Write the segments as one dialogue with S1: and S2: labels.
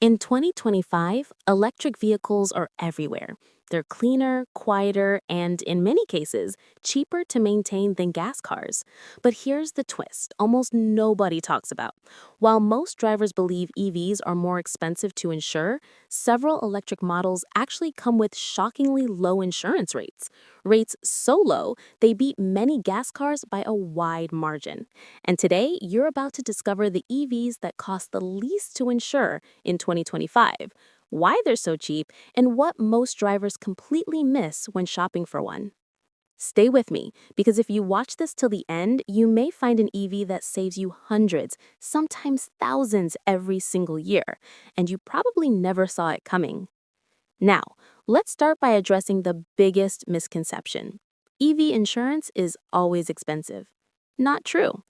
S1: In 2025, electric vehicles are everywhere. They're cleaner, quieter, and in many cases, cheaper to maintain than gas cars. But here's the twist almost nobody talks about. While most drivers believe EVs are more expensive to insure, several electric models actually come with shockingly low insurance rates. Rates so low, they beat many gas cars by a wide margin. And today, you're about to discover the EVs that cost the least to insure in 2025, why they're so cheap, and what most drivers completely miss when shopping for one. Stay with me, because if you watch this till the end, you may find an EV that saves you hundreds, sometimes thousands every single year, and you probably never saw it coming. Now, let's start by addressing the biggest misconception. EV insurance is always expensive. Not true.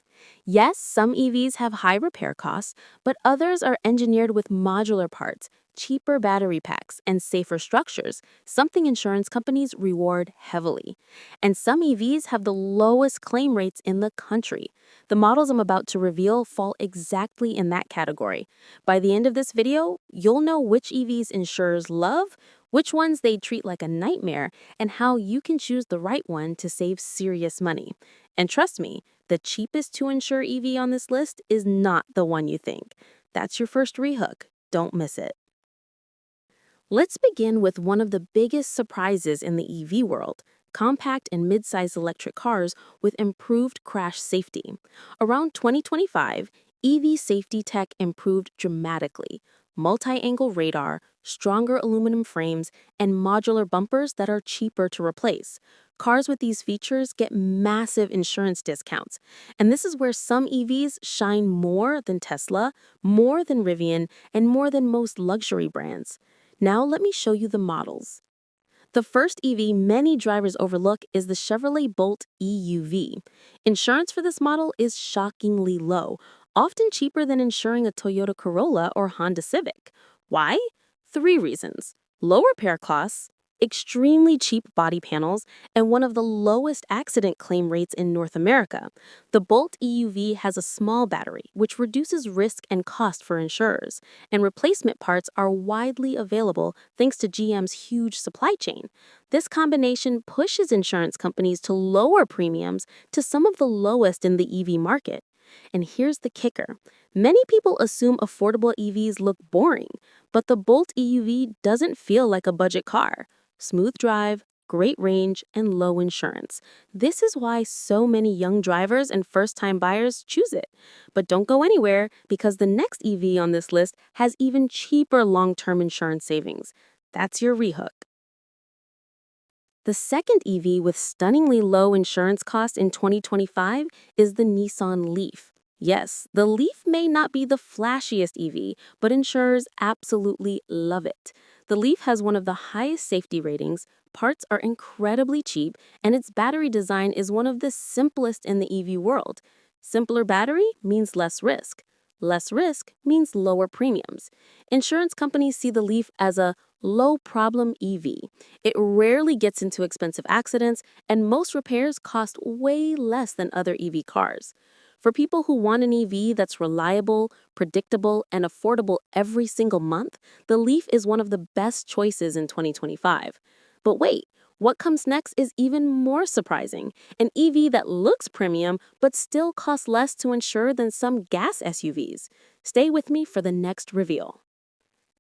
S1: Yes, some EVs have high repair costs, but others are engineered with modular parts, cheaper battery packs, and safer structures, something insurance companies reward heavily. And some EVs have the lowest claim rates in the country. The models I'm about to reveal fall exactly in that category. By the end of this video, you'll know which EVs insurers love, which ones they treat like a nightmare, and how you can choose the right one to save serious money. And trust me, the cheapest to insure EV on this list is not the one you think. That's your first rehook. Don't miss it. Let's begin with one of the biggest surprises in the EV world: compact and mid-size electric cars with improved crash safety. Around 2025, EV safety tech improved dramatically. Multi-angle radar, stronger aluminum frames, and modular bumpers that are cheaper to replace. Cars with these features get massive insurance discounts. And this is where some EVs shine more than Tesla, more than Rivian, and more than most luxury brands. Now let me show you the models. The first EV many drivers overlook is the Chevrolet Bolt EUV. Insurance for this model is shockingly low, often cheaper than insuring a Toyota Corolla or Honda Civic. Why? Three reasons: low repair costs, extremely cheap body panels, and one of the lowest accident claim rates in North America. The Bolt EUV has a small battery, which reduces risk and cost for insurers, and replacement parts are widely available thanks to GM's huge supply chain. This combination pushes insurance companies to lower premiums to some of the lowest in the EV market. And here's the kicker: many people assume affordable EVs look boring, but the Bolt EUV doesn't feel like a budget car. Smooth drive, great range, and low insurance. This is why so many young drivers and first-time buyers choose it. But don't go anywhere, because the next EV on this list has even cheaper long-term insurance savings. That's your rehook. The second EV with stunningly low insurance costs in 2025 is the Nissan Leaf. Yes, the Leaf may not be the flashiest EV, but insurers absolutely love it. The Leaf has one of the highest safety ratings, parts are incredibly cheap, and its battery design is one of the simplest in the EV world. Simpler battery means less risk. Less risk means lower premiums. Insurance companies see the Leaf as a low problem EV. It rarely gets into expensive accidents, and most repairs cost way less than other EV cars. For people who want an EV that's reliable, predictable, and affordable every single month, the Leaf is one of the best choices in 2025. But wait, what comes next is even more surprising: an EV that looks premium but still costs less to insure than some gas SUVs. Stay with me for the next reveal.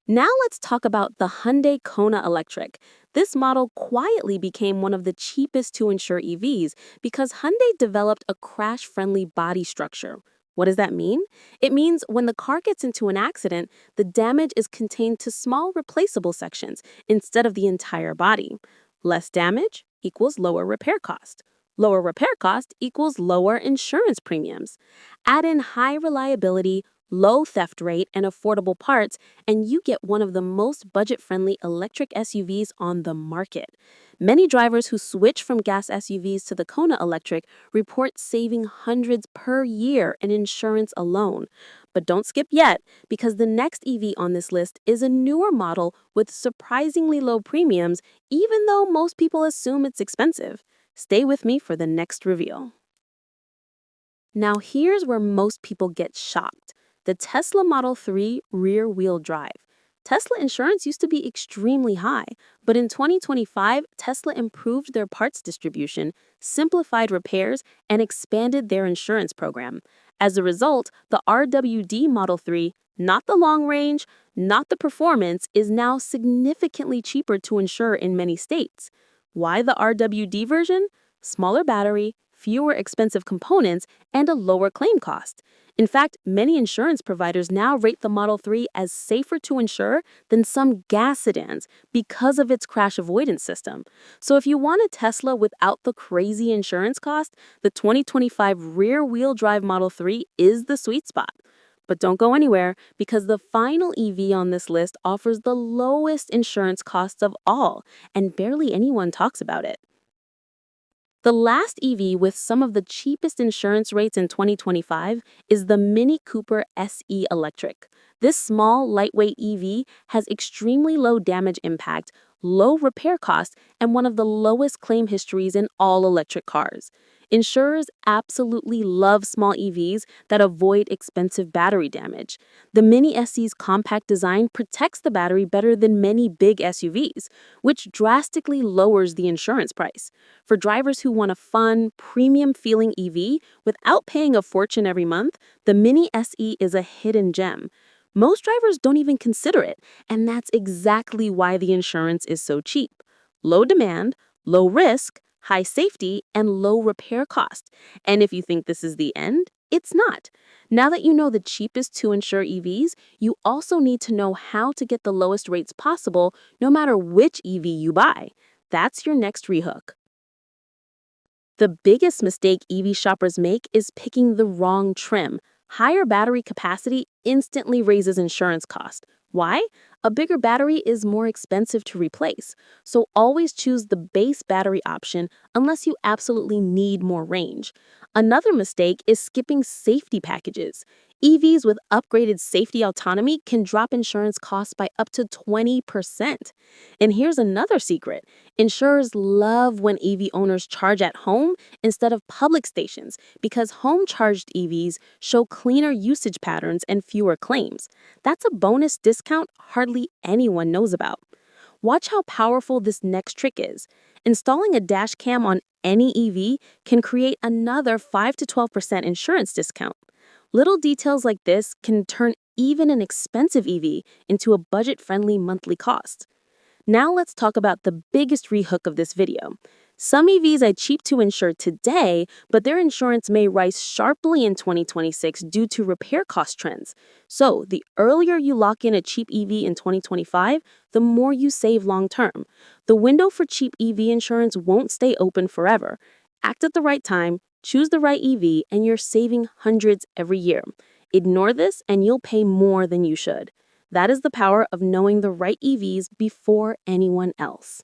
S1: Now let's talk about the Hyundai Kona Electric. This model quietly became one of the cheapest to insure EVs because Hyundai developed a crash-friendly body structure. What does that mean? It means when the car gets into an accident, the damage is contained to small replaceable sections instead of the entire body. Less damage equals lower repair cost. Lower repair cost equals lower insurance premiums. Add in high reliability, low theft rate, and affordable parts, and you get one of the most budget-friendly electric SUVs on the market. Many drivers who switch from gas SUVs to the Kona Electric report saving hundreds per year in insurance alone. But don't skip yet, because the next EV on this list is a newer model with surprisingly low premiums, even though most people assume it's expensive. Stay with me for the next reveal. Now here's where most people get shocked: the Tesla Model 3 rear-wheel drive. Tesla insurance used to be extremely high, but in 2025, Tesla improved their parts distribution, simplified repairs, and expanded their insurance program. As a result, the RWD Model 3, not the long range, not the performance, is now significantly cheaper to insure in many states. Why the RWD version? Smaller battery, fewer expensive components, and a lower claim cost. In fact, many insurance providers now rate the Model 3 as safer to insure than some gas sedans because of its crash avoidance system. So if you want a Tesla without the crazy insurance cost, the 2025 rear-wheel drive Model 3 is the sweet spot. But don't go anywhere, because the final EV on this list offers the lowest insurance costs of all, and barely anyone talks about it. The last EV with some of the cheapest insurance rates in 2025 is the Mini Cooper SE Electric. This small, lightweight EV has extremely low damage impact, low repair costs, and one of the lowest claim histories in all electric cars. Insurers absolutely love small EVs that avoid expensive battery damage. The Mini SE's compact design protects the battery better than many big SUVs, which drastically lowers the insurance price. For drivers who want a fun, premium-feeling EV without paying a fortune every month, the Mini SE is a hidden gem. Most drivers don't even consider it, and that's exactly why the insurance is so cheap. Low demand, low risk, high safety, and low repair cost. And if you think this is the end, it's not. Now that you know the cheapest to insure EVs, you also need to know how to get the lowest rates possible no matter which EV you buy. That's your next rehook. The biggest mistake EV shoppers make is picking the wrong trim. Higher battery capacity instantly raises insurance cost. Why? A bigger battery is more expensive to replace, so always choose the base battery option unless you absolutely need more range. Another mistake is skipping safety packages. EVs with upgraded safety autonomy can drop insurance costs by up to 20%. And here's another secret. Insurers love when EV owners charge at home instead of public stations because home-charged EVs show cleaner usage patterns and fewer claims. That's a bonus discount hardly anyone knows about. Watch how powerful this next trick is. Installing a dash cam on any EV can create another 5 to 12% insurance discount. Little details like this can turn even an expensive EV into a budget-friendly monthly cost. Now let's talk about the biggest rehook of this video. Some EVs are cheap to insure today, but their insurance may rise sharply in 2026 due to repair cost trends. So, the earlier you lock in a cheap EV in 2025, the more you save long term. The window for cheap EV insurance won't stay open forever. Act at the right time, choose the right EV, and you're saving hundreds every year. Ignore this and you'll pay more than you should. That is the power of knowing the right EVs before anyone else.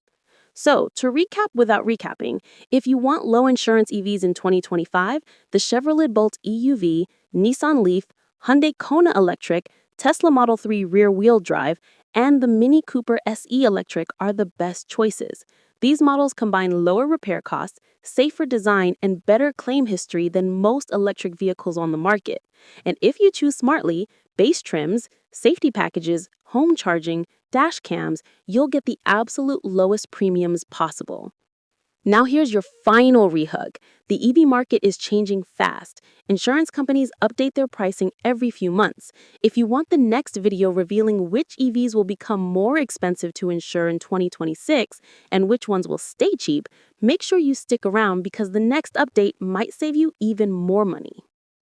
S1: So, to recap without recapping, if you want low insurance EVs in 2025, the Chevrolet Bolt EUV, Nissan Leaf, Hyundai Kona Electric, Tesla Model 3 rear-wheel drive, and the Mini Cooper SE Electric are the best choices. These models combine lower repair costs, safer design, and better claim history than most electric vehicles on the market. And if you choose smartly, base trims, safety packages, home charging, dash cams, you'll get the absolute lowest premiums possible. Now here's your final rehook. The EV market is changing fast. Insurance companies update their pricing every few months. If you want the next video revealing which EVs will become more expensive to insure in 2026 and which ones will stay cheap, make sure you stick around because the next update might save you even more money.